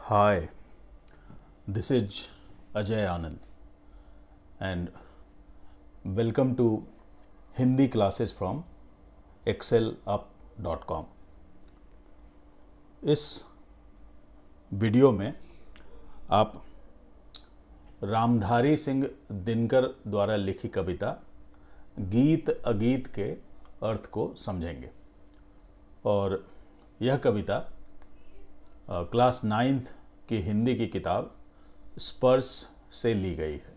Hi, this is Ajay Anand and welcome to Hindi classes from excelup.com। इस video में आप रामधारी सिंह दिनकर द्वारा लिखी कविता गीत अगीत के अर्थ को समझेंगे। और यह कविता क्लास 9th की हिंदी की किताब स्पर्श से ली गई है।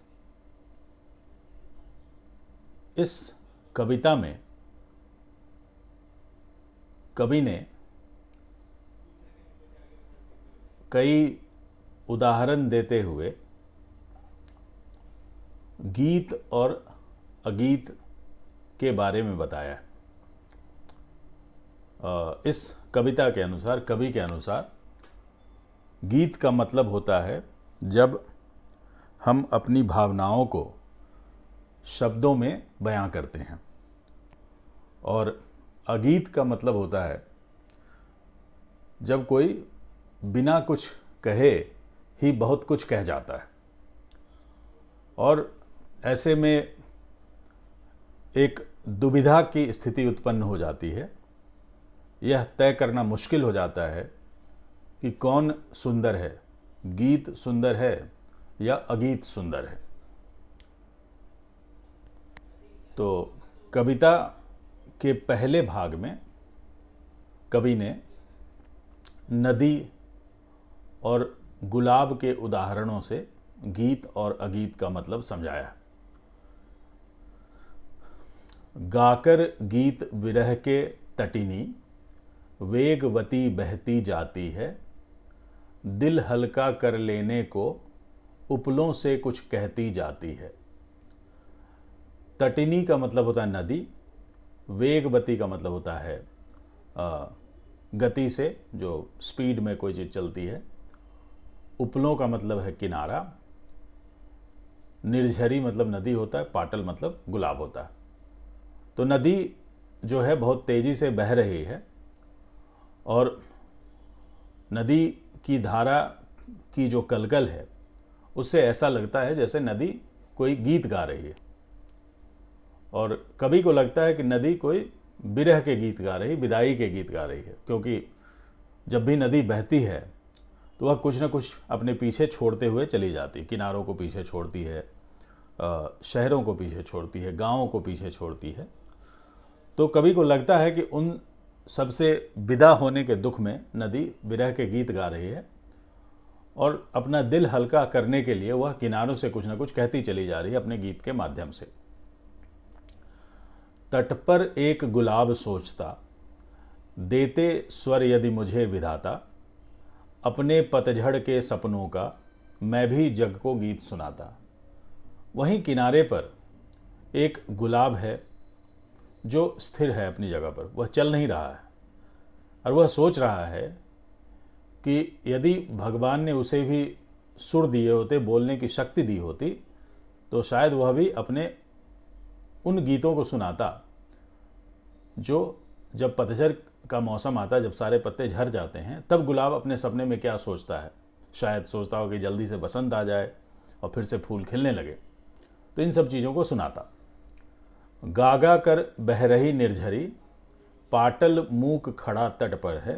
इस कविता में कवि ने कई उदाहरण देते हुए गीत और अगीत के बारे में बताया है। इस कविता के अनुसार, कवि के अनुसार, गीत का मतलब होता है जब हम अपनी भावनाओं को शब्दों में बयां करते हैं, और अगीत का मतलब होता है जब कोई बिना कुछ कहे ही बहुत कुछ कह जाता है। और ऐसे में एक दुविधा की स्थिति उत्पन्न हो जाती है। यह तय करना मुश्किल हो जाता है कि कौन सुंदर है, गीत सुंदर है या अगीत सुंदर है। तो कविता के पहले भाग में कवि ने नदी और गुलाब के उदाहरणों से गीत और अगीत का मतलब समझाया। गाकर गीत विरह के तटिनी, वेगवती बहती जाती है, दिल हल्का कर लेने को उपलों से कुछ कहती जाती है। तटिनी का मतलब होता है नदी, वेगवती का मतलब होता है गति से, जो स्पीड में कोई चीज़ चलती है। उपलों का मतलब है किनारा, निर्झरी मतलब नदी होता है, पाटल मतलब गुलाब होता है। तो नदी जो है बहुत तेज़ी से बह रही है, और नदी की धारा की जो कलकल है उससे ऐसा लगता है जैसे नदी कोई गीत गा रही है। और कवि को लगता है कि नदी कोई विरह के गीत गा रही, विदाई के गीत गा रही है, क्योंकि जब भी नदी बहती है तो वह कुछ ना कुछ अपने पीछे छोड़ते हुए चली जाती है। किनारों को पीछे छोड़ती है, शहरों को पीछे छोड़ती है, गाँवों को पीछे छोड़ती है। तो कवि को लगता है कि उन सबसे विदा होने के दुख में नदी विरह के गीत गा रही है, और अपना दिल हल्का करने के लिए वह किनारों से कुछ ना कुछ कहती चली जा रही है अपने गीत के माध्यम से। तट पर एक गुलाब सोचता, देते स्वर यदि मुझे विधाता, अपने पतझड़ के सपनों का मैं भी जग को गीत सुनाता। वहीं किनारे पर एक गुलाब है जो स्थिर है अपनी जगह पर, वह चल नहीं रहा है, और वह सोच रहा है कि यदि भगवान ने उसे भी सुर दिए होते, बोलने की शक्ति दी होती, तो शायद वह भी अपने उन गीतों को सुनाता जो जब पतझड़ का मौसम आता है, जब सारे पत्ते झड़ जाते हैं, तब गुलाब अपने सपने में क्या सोचता है। शायद सोचता हो कि जल्दी से बसंत आ जाए और फिर से फूल खिलने लगे। तो इन सब चीज़ों को सुनाता। गागा कर बह रही निर्झरी, पाटल मूक खड़ा तट पर है,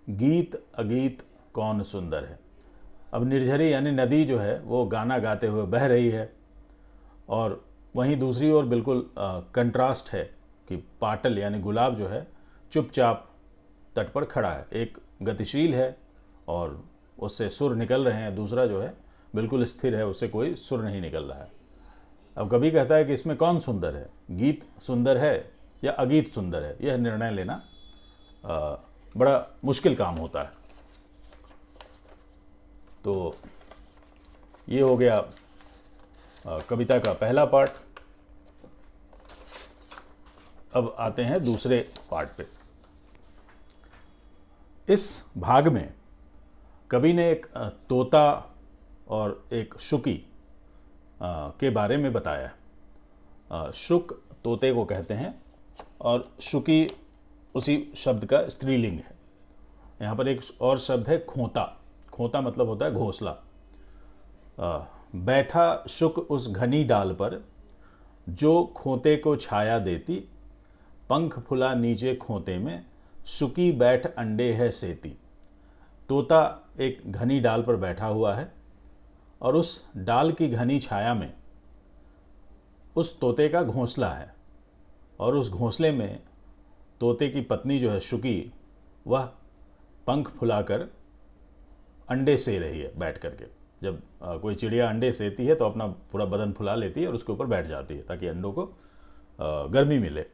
गीत अगीत कौन सुंदर है। अब निर्झरी यानी नदी जो है वो गाना गाते हुए बह रही है, और वहीं दूसरी ओर बिल्कुल कंट्रास्ट है कि पाटल यानी गुलाब जो है चुपचाप तट पर खड़ा है। एक गतिशील है और उससे सुर निकल रहे हैं, दूसरा जो है बिल्कुल स्थिर है, उससे कोई सुर नहीं निकल रहा है। अब कवि कहता है कि इसमें कौन सुंदर है, गीत सुंदर है या अगीत सुंदर है। यह निर्णय लेना बड़ा मुश्किल काम होता है। तो ये हो गया कविता का पहला पार्ट। अब आते हैं दूसरे पार्ट पे। इस भाग में कवि ने एक तोता और एक शुकी के बारे में बताया। शुक तोते को कहते हैं और शुकी उसी शब्द का स्त्रीलिंग है। यहाँ पर एक और शब्द है खोता। खोता मतलब होता है घोंसला। बैठा शुक उस घनी डाल पर, जो खोते को छाया देती, पंख फुला नीचे खोते में, शुकी बैठ अंडे है सेती। तोता एक घनी डाल पर बैठा हुआ है और उस डाल की घनी छाया में उस तोते का घोंसला है, और उस घोंसले में तोते की पत्नी जो है शुकी, वह पंख फुलाकर अंडे से रही है बैठ करके। जब कोई चिड़िया अंडे सेती है तो अपना पूरा बदन फुला लेती है और उसके ऊपर बैठ जाती है ताकि अंडों को गर्मी मिले।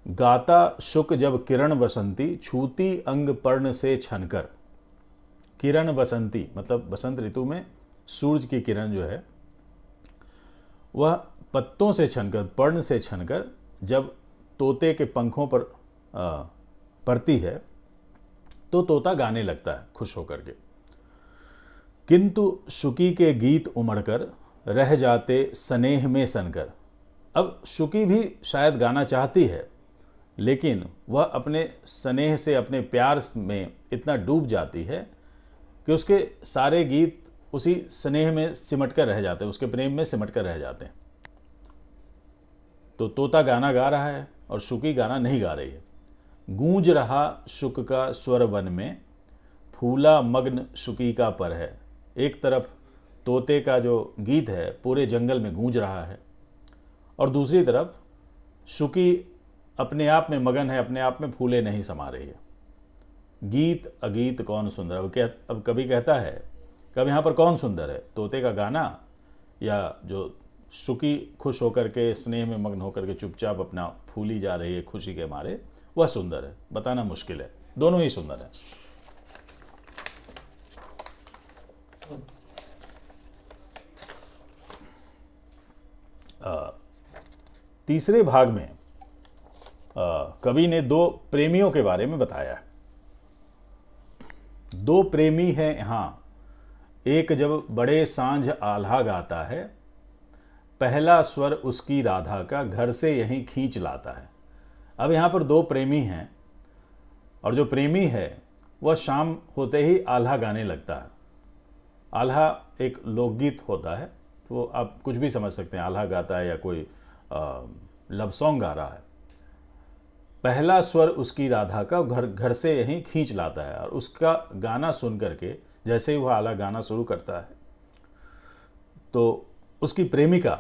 गाता शुक जब किरण बसंती, छूती अंग पर्ण से छनकर। किरण बसंती मतलब बसंत ऋतु में सूरज की किरण जो है वह पत्तों से छनकर, पर्ण से छनकर जब तोते के पंखों पर पड़ती है तो तोता गाने लगता है खुश होकर के। किंतु शुकी के गीत उमड़कर, रह जाते स्नेह में सनकर। अब शुकी भी शायद गाना चाहती है, लेकिन वह अपने स्नेह से, अपने प्यार में इतना डूब जाती है कि उसके सारे गीत उसी स्नेह में सिमट कर रह जाते हैं, उसके प्रेम में सिमट कर रह जाते हैं। तो तोता गाना गा रहा है और शुकी गाना नहीं गा रही है। गूंज रहा शुक का स्वर वन में, फूला मग्न शुकी का पर है। एक तरफ तोते का जो गीत है पूरे जंगल में गूंज रहा है, और दूसरी तरफ शुकी अपने आप में मगन है, अपने आप में फूले नहीं समा रही है। गीत अगीत कौन सुंदर। अब कभी कहता है, कब यहाँ पर कौन सुंदर है, तोते का गाना या जो शुकी खुश होकर के स्नेह में मग्न होकर के चुपचाप अपना फूली जा रही है खुशी के मारे, वह सुंदर है। बताना मुश्किल है, दोनों ही सुंदर है। तीसरे भाग में कवि ने दो प्रेमियों के बारे में बताया है। दो प्रेमी हैं यहाँ, एक जब बड़े सांझ आल्हा गाता है, पहला स्वर उसकी राधा का घर से यहीं खींच लाता है। अब यहाँ पर दो प्रेमी हैं, और जो प्रेमी है वह शाम होते ही आल्हा गाने लगता है। आल्हा एक लोकगीत होता है, तो आप कुछ भी समझ सकते हैं, आल्हा गाता है या कोई लव सॉन्ग गा रहा है। पहला स्वर उसकी राधा का घर से यहीं खींच लाता है, और उसका गाना सुन करके जैसे ही वह आल्हा गाना शुरू करता है तो उसकी प्रेमिका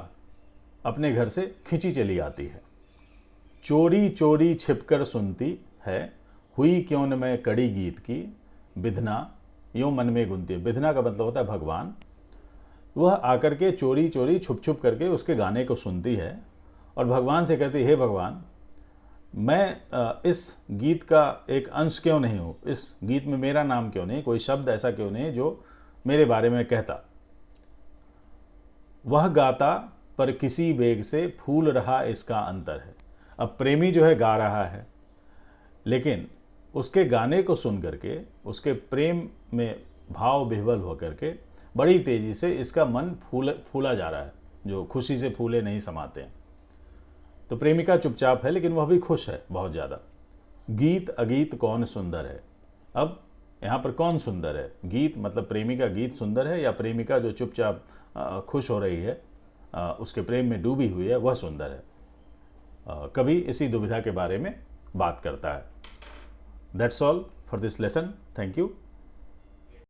अपने घर से खींची चली आती है। चोरी चोरी छिपकर सुनती है, हुई क्यों न मैं कड़ी गीत की, बिधना यूं मन में गुनती है। बिधना का मतलब होता है भगवान। वह आकर के चोरी चोरी छुप छुप करके उसके गाने को सुनती है और भगवान से कहती है, हे भगवान, मैं इस गीत का एक अंश क्यों नहीं हूँ, इस गीत में मेरा नाम क्यों नहीं, कोई शब्द ऐसा क्यों नहीं जो मेरे बारे में कहता। वह गाता पर किसी वेग से फूल रहा इसका अंतर है। अब प्रेमी जो है गा रहा है, लेकिन उसके गाने को सुन करके, उसके प्रेम में भाव विह्वल होकर के बड़ी तेजी से इसका मन फूला जा रहा है, जो खुशी से फूले नहीं समाते हैं। तो प्रेमिका चुपचाप है, लेकिन वह भी खुश है बहुत ज़्यादा। गीत अगीत कौन सुंदर है। अब यहाँ पर कौन सुंदर है, गीत मतलब प्रेमिका गीत सुंदर है, या प्रेमिका जो चुपचाप खुश हो रही है, उसके प्रेम में डूबी हुई है, वह सुंदर है। कभी इसी दुविधा के बारे में बात करता है। That's all for this lesson. Thank you.